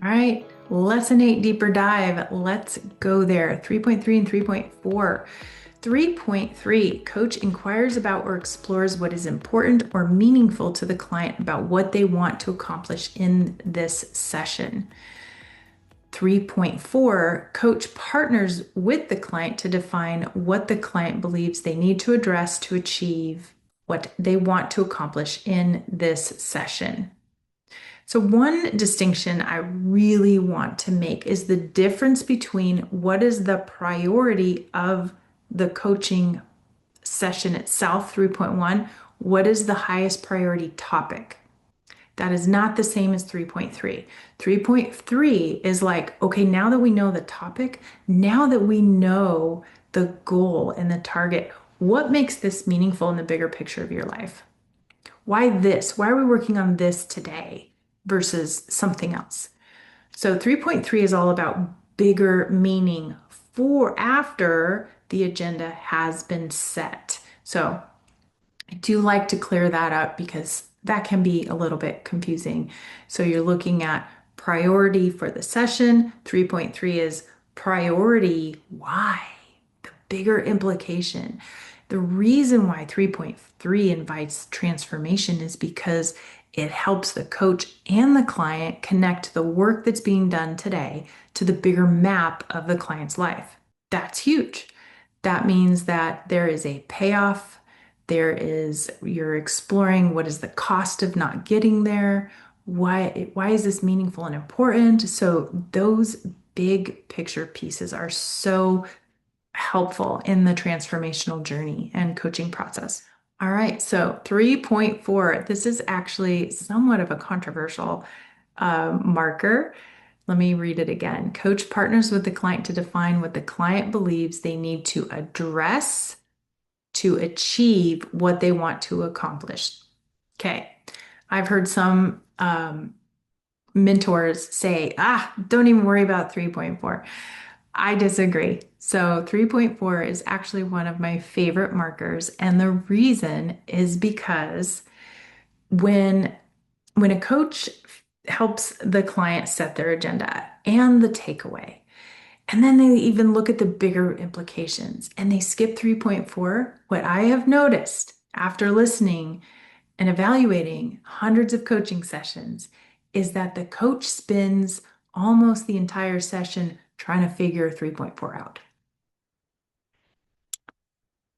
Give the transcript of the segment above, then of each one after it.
All right, lesson 8 deeper dive. Let's go there. 3.3 and 3.4. 3.3, coach inquires about or explores what is important or meaningful to the client about what they want to accomplish in this session. 3.4, coach partners with the client to define what the client believes they need to address to achieve what they want to accomplish in this session. So, one distinction I really want to make is the difference between what is the priority of the coaching session itself, 3.1, what is the highest priority topic? That is not the same as 3.3. 3.3 is like, okay, now that we know the topic, now that we know the goal and the target, what makes this meaningful in the bigger picture of your life? Why this? Why are we working on this today versus something else? So 3.3 is all about bigger meaning for after the agenda has been set. So I do like to clear that up because that can be a little bit confusing. So you're looking at priority for the session. 3.3 is priority. Why? The bigger implication. The reason why 3.3 invites transformation is because it helps the coach and the client connect the work that's being done today to the bigger map of the client's life. That's huge. That means that there is a payoff. You're exploring what is the cost of not getting there? Why is this meaningful and important? So those big picture pieces are so helpful in the transformational journey and coaching process. All right, so 3.4, this is actually somewhat of a controversial marker. Let me read it again. Coach partners with the client to define what the client believes they need to address to achieve what they want to accomplish. Okay, I've heard some mentors say, don't even worry about 3.4. I disagree. So 3.4 is actually one of my favorite markers. And the reason is because when a coach helps the client set their agenda and the takeaway, and then they even look at the bigger implications and they skip 3.4, what I have noticed after listening and evaluating hundreds of coaching sessions is that the coach spends almost the entire session trying to figure 3.4 out.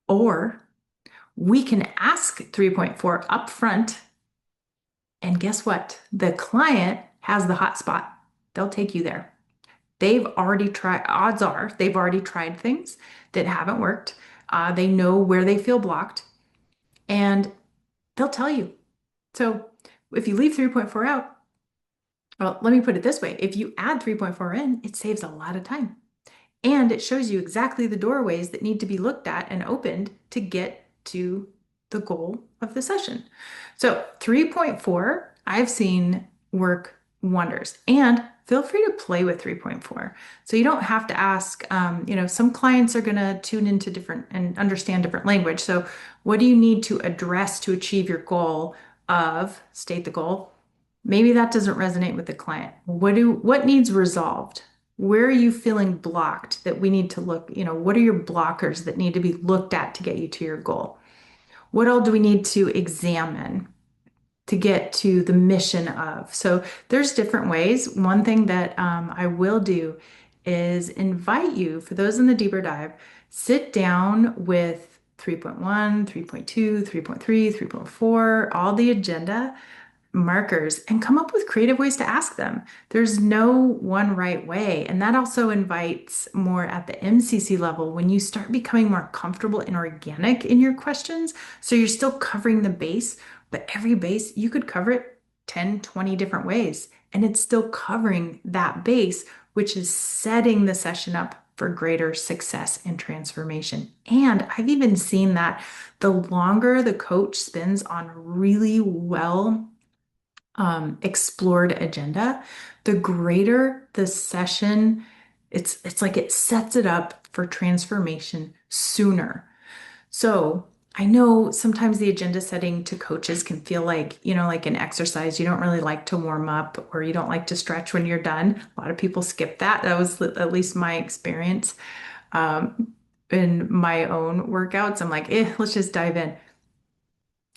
Or we can ask 3.4 up front, and guess what? The client has the hot spot. They'll take you there. They've already tried, odds are they've already tried things that haven't worked. They know where they feel blocked, and they'll tell you. So if you leave 3.4 out, well, let me put it this way. If you add 3.4 in, it saves a lot of time. And it shows you exactly the doorways that need to be looked at and opened to get to the goal of the session. So 3.4, I've seen work wonders. And feel free to play with 3.4. So you don't have to ask, some clients are going to tune into different and understand different language. So what do you need to address to achieve your goal of state the goal? Maybe that doesn't resonate with the client. What needs resolved? Where are you feeling blocked that we need to look, what are your blockers that need to be looked at to get you to your goal? What all do we need to examine to get to the mission of? So there's different ways. One thing that I will do is invite you, for those in the deeper dive, sit down with 3.1, 3.2, 3.3, 3.4, all the agenda markers and come up with creative ways to ask them. There's no one right way. And that also invites more at the MCC level when you start becoming more comfortable and organic in your questions. So you're still covering the base, but every base you could cover it 10, 20 different ways. And it's still covering that base, which is setting the session up for greater success and transformation. And I've even seen that the longer the coach spends on really well explored agenda, the greater the session, it's like it sets it up for transformation sooner. So I know sometimes the agenda setting to coaches can feel like, like an exercise. You don't really like to warm up or you don't like to stretch when you're done. A lot of people skip that. That was at least my experience in my own workouts. I'm like, let's just dive in.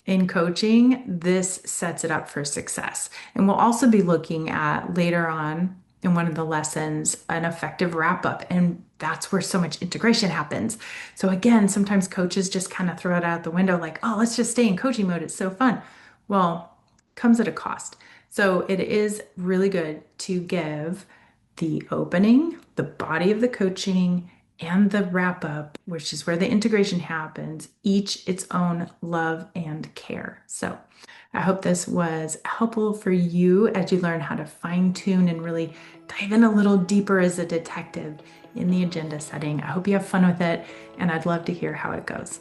In coaching, this sets it up for success. And we'll also be looking at later on in one of the lessons an effective wrap up. And that's where so much integration happens. So, again, sometimes coaches just kind of throw it out the window like, oh, let's just stay in coaching mode. It's so fun. Well, comes at a cost. So, it is really good to give the opening, the body of the coaching, and the wrap up, which is where the integration happens, each its own love and care. So I hope this was helpful for you as you learn how to fine tune and really dive in a little deeper as a detective in the agenda setting. I hope you have fun with it, and I'd love to hear how it goes.